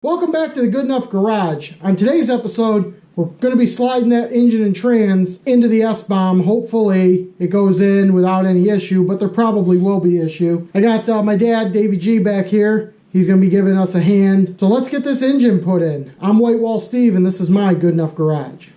Welcome back to the Good Enough Garage. On today's episode, we're going to be sliding that engine and trans into the S-bomb. Hopefully, it goes in without any issue, but there probably will be issue. I got my dad, Davey G, back here. He's going to be giving us a hand. So let's get this engine put in. I'm White Wall Steve, and this is my Good Enough Garage.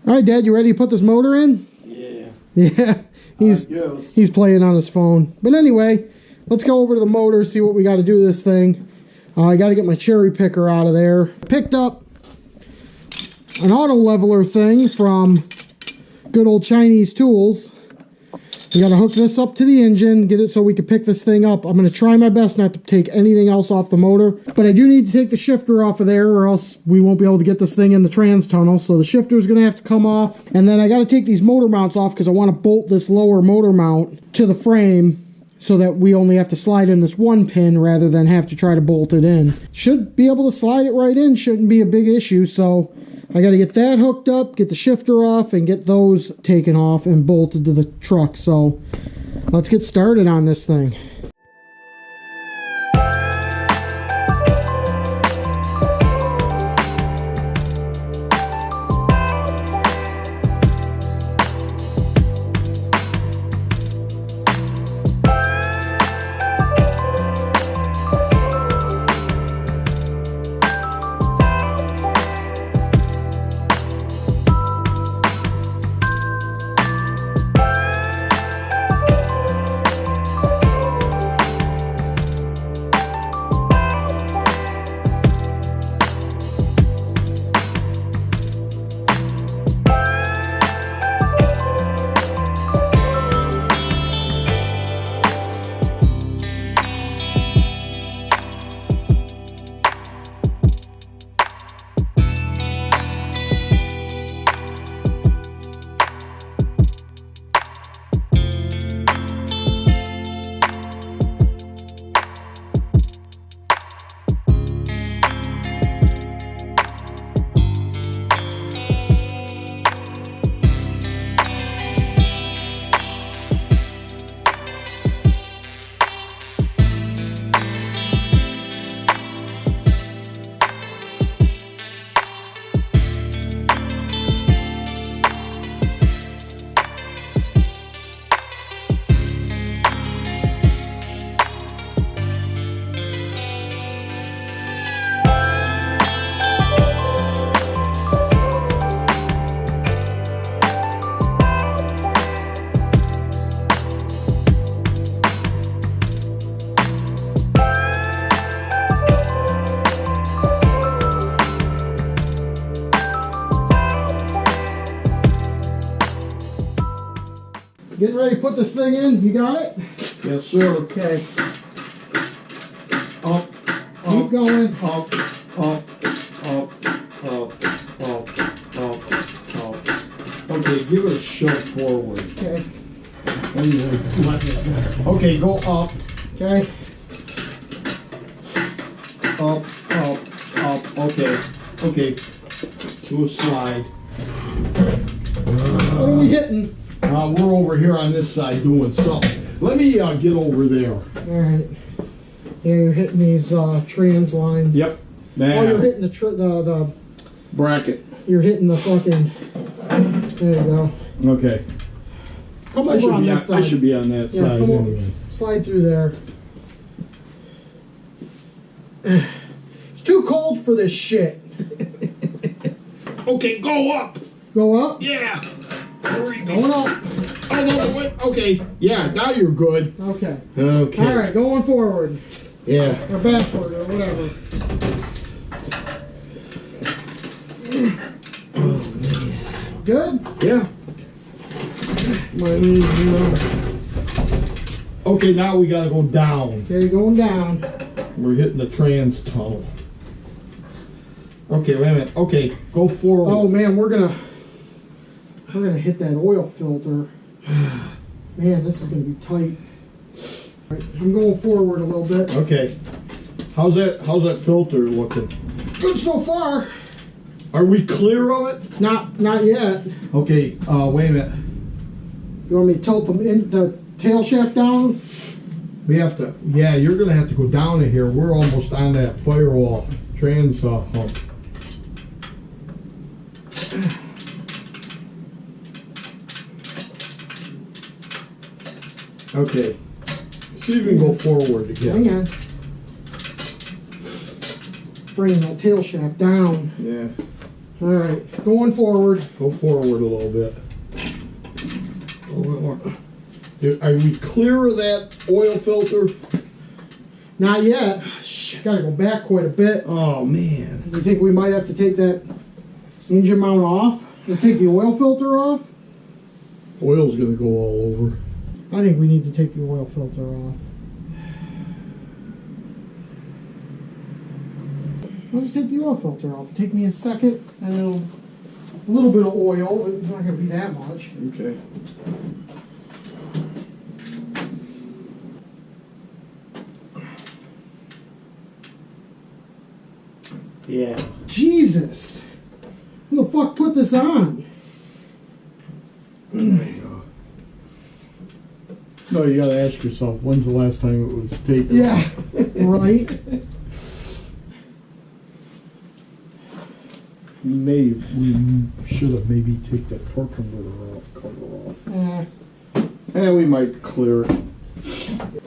All right, Dad, you ready to put this motor in? Yeah. Yeah, he's playing on his phone. But anyway, let's go over to the motor, see what we got to do to this thing. I got to get my cherry picker out of there. Picked up an auto leveler thing from good old Chinese Tools. We got to hook this up to the engine, get it so we can pick this thing up. I'm going to try my best not to take anything else off the motor, but I do need to take the shifter off of there or else we won't be able to get this thing in the trans tunnel. So the shifter is going to have to come off, and then I got to take these motor mounts off because I want to bolt this lower motor mount to the frame so that we only have to slide in this one pin rather than have to try to bolt it in. Should be able to slide it right in, shouldn't be a big issue. So I got to get that hooked up, get the shifter off, and get those taken off and bolted to the truck. So let's get started on this thing. Getting ready to put this thing in. You got it? Yes, sir. Okay. Up, Keep going. up, up, up, up, up, up. Okay, give it a shove forward. Okay. Okay, go up, Okay. up, up, up. Okay, okay. Do a slide. What are we hitting? We're over here on this side doing something. Let me get over there. All right. Yeah, you're hitting these trans lines. Yep. Oh, you're hitting the bracket. You're hitting the fucking. There you go. Okay. Come over on this side. I should be on that side anyway. Slide through there. It's too cold for this shit. Okay, go up. Go up. Yeah. Going up. Oh, no, wait. Okay. Yeah, now you're good. Okay. Okay. All right, going forward. Yeah. Or backward, or whatever. Good? Yeah. Okay, now we gotta go down. Okay, going down. We're hitting the trans tunnel. Okay, wait a minute. Okay, go forward. Oh man, we're gonna hit that oil filter. Man, this is gonna be tight. All right, I'm going forward a little bit. Okay. How's that filter looking? Good so far. Are we clear of it? Not yet. Okay, wait a minute. You want me to tilt the tail shaft down? We have to, yeah, you're gonna have to go down to here. We're almost on that firewall trans hump. Okay. See if we can go forward again. Hang on. Bringing that tail shaft down. Yeah. Alright, going forward. Go forward a little bit. A little bit more. Are we clear of that oil filter? Not yet. Gotta go back quite a bit. Oh, man. You think we might have to take that engine mount off? And take the oil filter off? Oil's gonna go all over. I think we need to take the oil filter off. I'll just take the oil filter off. Take me a second, and it'll, a little bit of oil, but it's not going to be that much. Okay. Yeah. Jesus! Who the fuck put this on? There you go. No, you gotta ask yourself, when's the last time it was taken? Yeah, right? We should have maybe take that torque converter cover off. And we might clear it.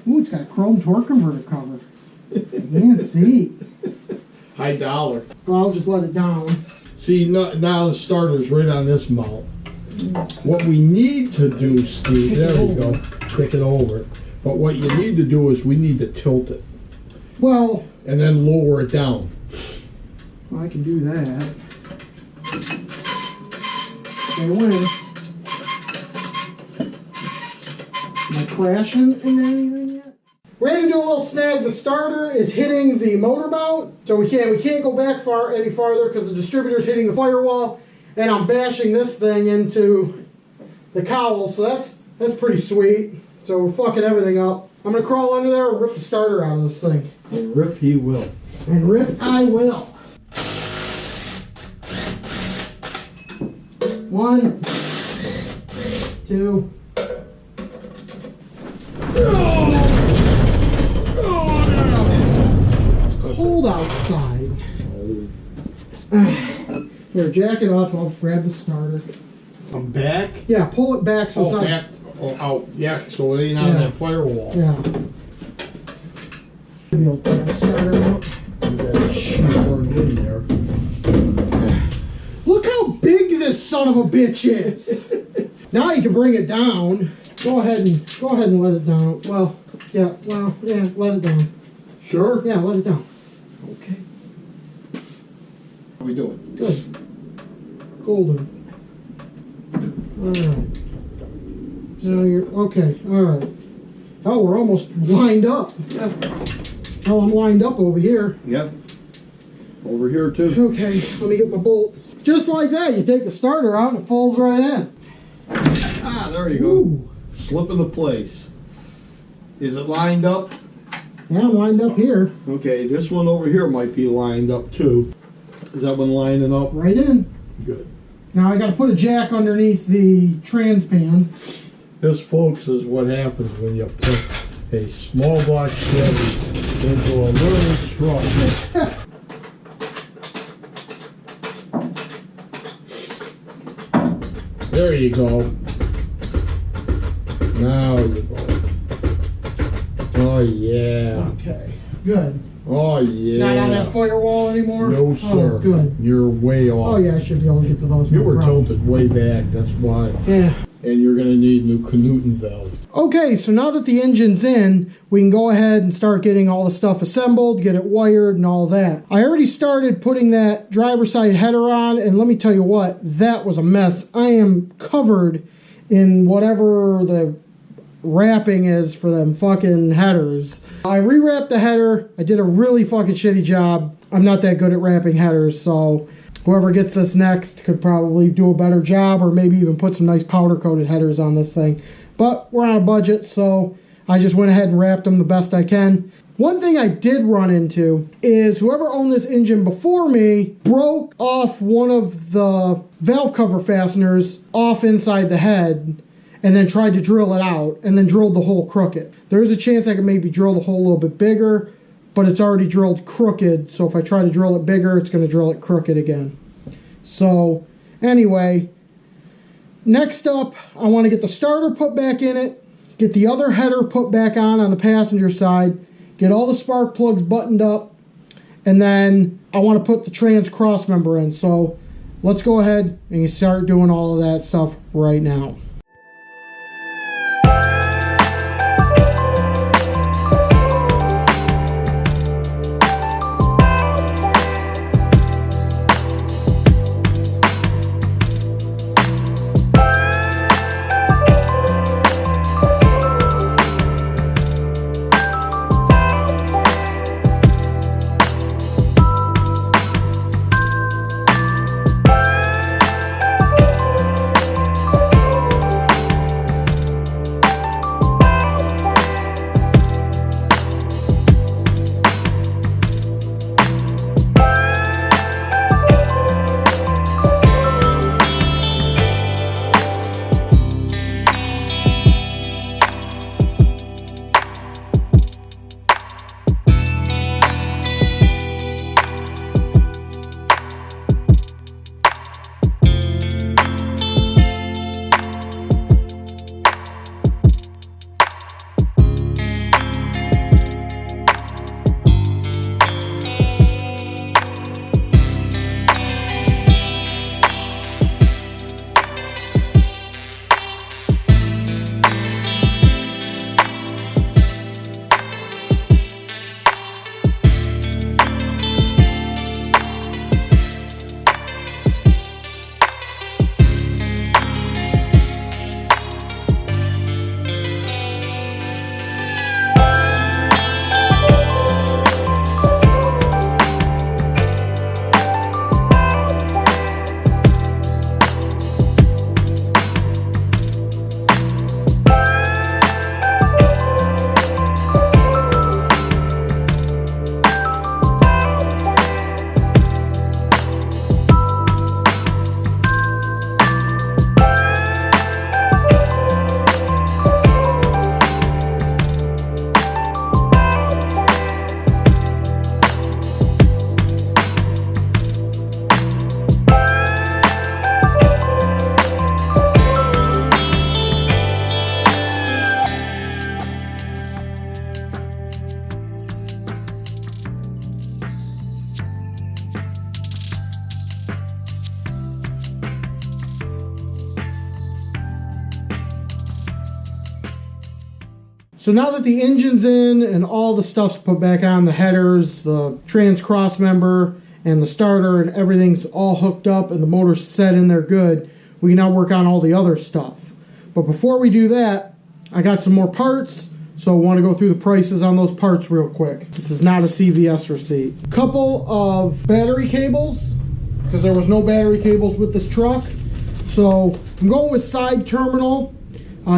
Ooh, it's got a chrome torque converter cover. You can't see. High dollar. Well, I'll just let it down. See, now the starter's right on this mount. What we need to do, Steve, there we go, pick it over. But what you need to do is we need to tilt it. Well, and then lower it down. I can do that. Okay, when? Am I crashing in anything yet? We're going to do a little snag. The starter is hitting the motor mount, so we can't go back any farther because the distributor's hitting the firewall, and I'm bashing this thing into the cowl, so that's pretty sweet. So we're fucking everything up. I'm going to crawl under there and rip the starter out of this thing. And rip he will. And rip I will. 1, 2. It's cold outside. Here, jack it up. I'll grab the starter. I'm back? Yeah, pull it back so it's not... back. Oh, out. Yeah, so it ain't on that firewall. Yeah. Maybe I'll pull the starter out. That shit burned in there. Look how big this son of a bitch is. Now you can bring it down. Go ahead and let it down. Well, yeah, let it down. Sure? Yeah, let it down. Okay. How we doing? Good. Golden. Alright. Now you're okay, alright. Oh, we're almost lined up. Yeah. Oh, I'm lined up over here. Yep. Over here too. Okay, let me get my bolts. Just like that, you take the starter out and it falls right in. Ah, there you go. Ooh. Slip into place. Is it lined up? Yeah, I'm lined up here. Okay, this one over here might be lined up too. Is that one lining up? Right in. Good. Now I got to put a jack underneath the trans pan. This, folks, is what happens when you put a small block Chevy into a little truck. There you go. Now you go. Oh, yeah. Okay, good. Oh, yeah. Not on that firewall anymore? No, sir. Oh, good. You're way off. Oh, yeah, I should be able to get to those. You were tilted way back, that's why. Yeah. And you're going to need a new Knuten valve. Okay, so now that the engine's in, we can go ahead and start getting all the stuff assembled, get it wired and all that. I already started putting that driver's side header on, and let me tell you what, that was a mess. I am covered in whatever the wrapping is for them fucking headers. I rewrapped the header. I did a really fucking shitty job. I'm not that good at wrapping headers, so whoever gets this next could probably do a better job, or maybe even put some nice powder coated headers on this thing. But we're on a budget, so I just went ahead and wrapped them the best I can. One thing I did run into is whoever owned this engine before me broke off one of the valve cover fasteners off inside the head and then tried to drill it out and then drilled the hole crooked. There's a chance I could maybe drill the hole a little bit bigger, but it's already drilled crooked, so if I try to drill it bigger, it's going to drill it crooked again. So anyway, next up, I want to get the starter put back in it, get the other header put back on the passenger side, get all the spark plugs buttoned up, and then I want to put the trans cross member in. So let's go ahead and start doing all of that stuff right now. So now that the engine's in and all the stuff's put back on, the headers, the trans cross member, and the starter, and everything's all hooked up and the motor's set in there good, we can now work on all the other stuff. But before we do that, I got some more parts, so I want to go through the prices on those parts real quick. This is not a CVS receipt. Couple of battery cables, because there was no battery cables with this truck. So I'm going with side terminal,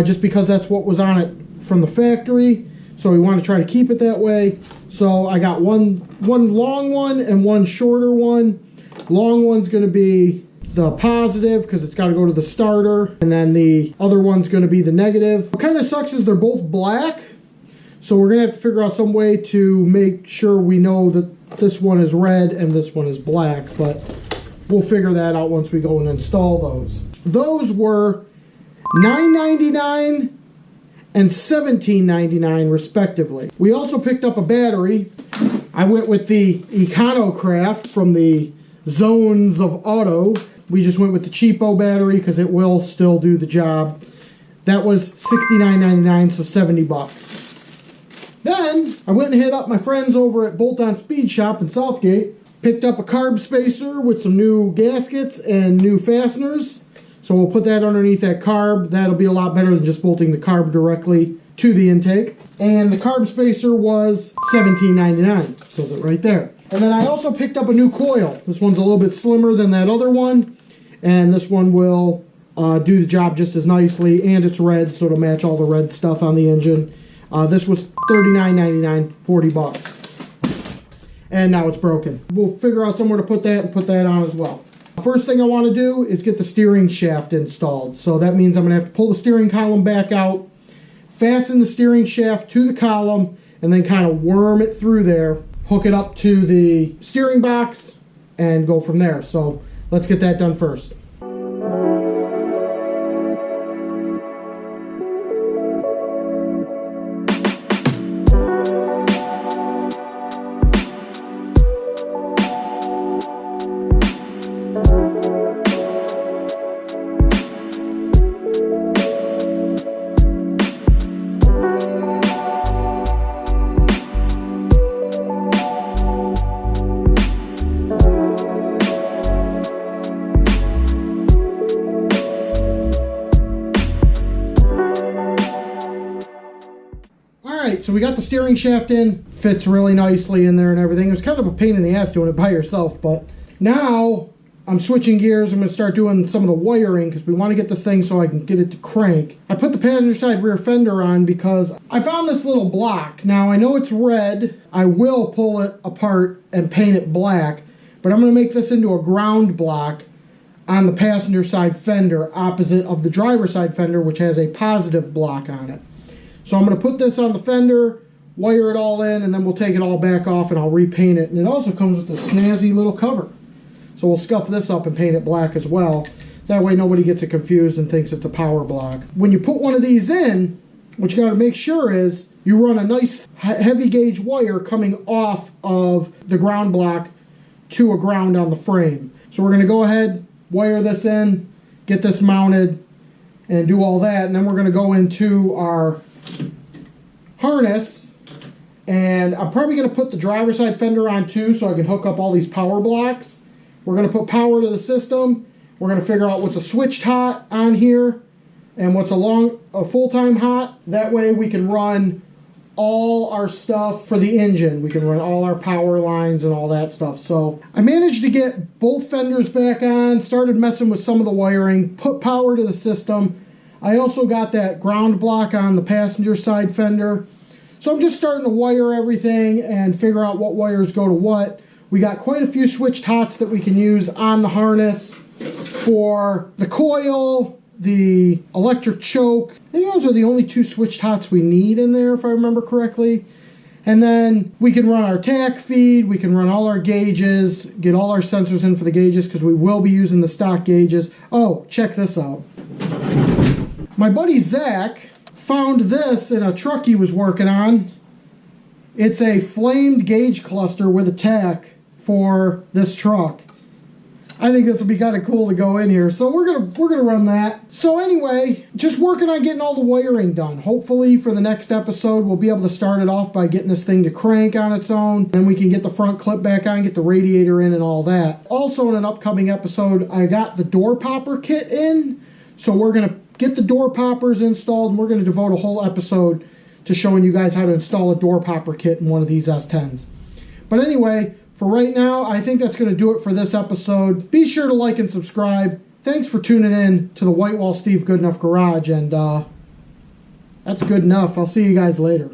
just because that's what was on it from the factory, so we want to try to keep it that way. So I got one long one and one shorter one. Long one's going to be the positive because it's got to go to the starter, and then the other one's going to be the negative. What kind of sucks is they're both black, so we're going to have to figure out some way to make sure we know that this one is red and this one is black, but we'll figure that out once we go and install those. Those were $9.99 and $17.99 respectively. We also picked up a battery. I went with the EconoCraft from the Zones of Auto. We just went with the cheapo battery because it will still do the job. That was $69.99, so 70 bucks. Then I went and hit up my friends over at Bolt On Speed Shop in Southgate. Picked up a Carb Spacer with some new gaskets and new fasteners. So we'll put that underneath that carb. That'll be a lot better than just bolting the carb directly to the intake. And the Carb Spacer was $17.99. Says it right there. And then I also picked up a new coil. This one's a little bit slimmer than that other one. And this one will do the job just as nicely. And it's red, so it'll match all the red stuff on the engine. This was $39.99, 40 bucks. And now it's broken. We'll figure out somewhere to put that and put that on as well. First thing I want to do is get the steering shaft installed. So that means I'm going to have to pull the steering column back out, fasten the steering shaft to the column, and then kind of worm it through there, hook it up to the steering box, and go from there. So let's get that done first. So we got the steering shaft in, fits really nicely in there and everything. It was kind of a pain in the ass doing it by yourself, but now I'm switching gears. I'm going to start doing some of the wiring because we want to get this thing so I can get it to crank. I put the passenger side rear fender on because I found this little block. Now I know it's red. I will pull it apart and paint it black, but I'm going to make this into a ground block on the passenger side fender opposite of the driver side fender, which has a positive block on it. So I'm going to put this on the fender, wire it all in, and then we'll take it all back off and I'll repaint it. And it also comes with a snazzy little cover. So we'll scuff this up and paint it black as well. That way nobody gets it confused and thinks it's a power block. When you put one of these in, what you got to make sure is you run a nice heavy gauge wire coming off of the ground block to a ground on the frame. So we're going to go ahead, wire this in, get this mounted, and do all that. And then we're going to go into our harness, and I'm probably going to put the driver's side fender on too so I can hook up all these power blocks. We're going to put power to the system. We're going to figure out what's a switched hot on here and what's a full-time hot. That way we can run all our stuff for the engine. We can run all our power lines and all that stuff. So I managed to get both fenders back on, started messing with some of the wiring, put power to the system. I also got that ground block on the passenger side fender. So I'm just starting to wire everything and figure out what wires go to what. We got quite a few switched hots that we can use on the harness for the coil, the electric choke. I think those are the only two switched hots we need in there, if I remember correctly. And then we can run our tack feed, we can run all our gauges, get all our sensors in for the gauges because we will be using the stock gauges. Oh, check this out. My buddy Zach found this in a truck he was working on. It's a flamed gauge cluster with a tack for this truck. I think this would be kind of cool to go in here. So we're gonna run that. So anyway, just working on getting all the wiring done. Hopefully for the next episode, we'll be able to start it off by getting this thing to crank on its own. Then we can get the front clip back on, get the radiator in and all that. Also in an upcoming episode, I got the door popper kit in. So we're gonna get the door poppers installed, and we're going to devote a whole episode to showing you guys how to install a door popper kit in one of these S10s. But anyway, for right now, I think that's going to do it for this episode. Be sure to like and subscribe. Thanks for tuning in to the Whitewall Steve Goodenough Garage, and that's good enough. I'll see you guys later.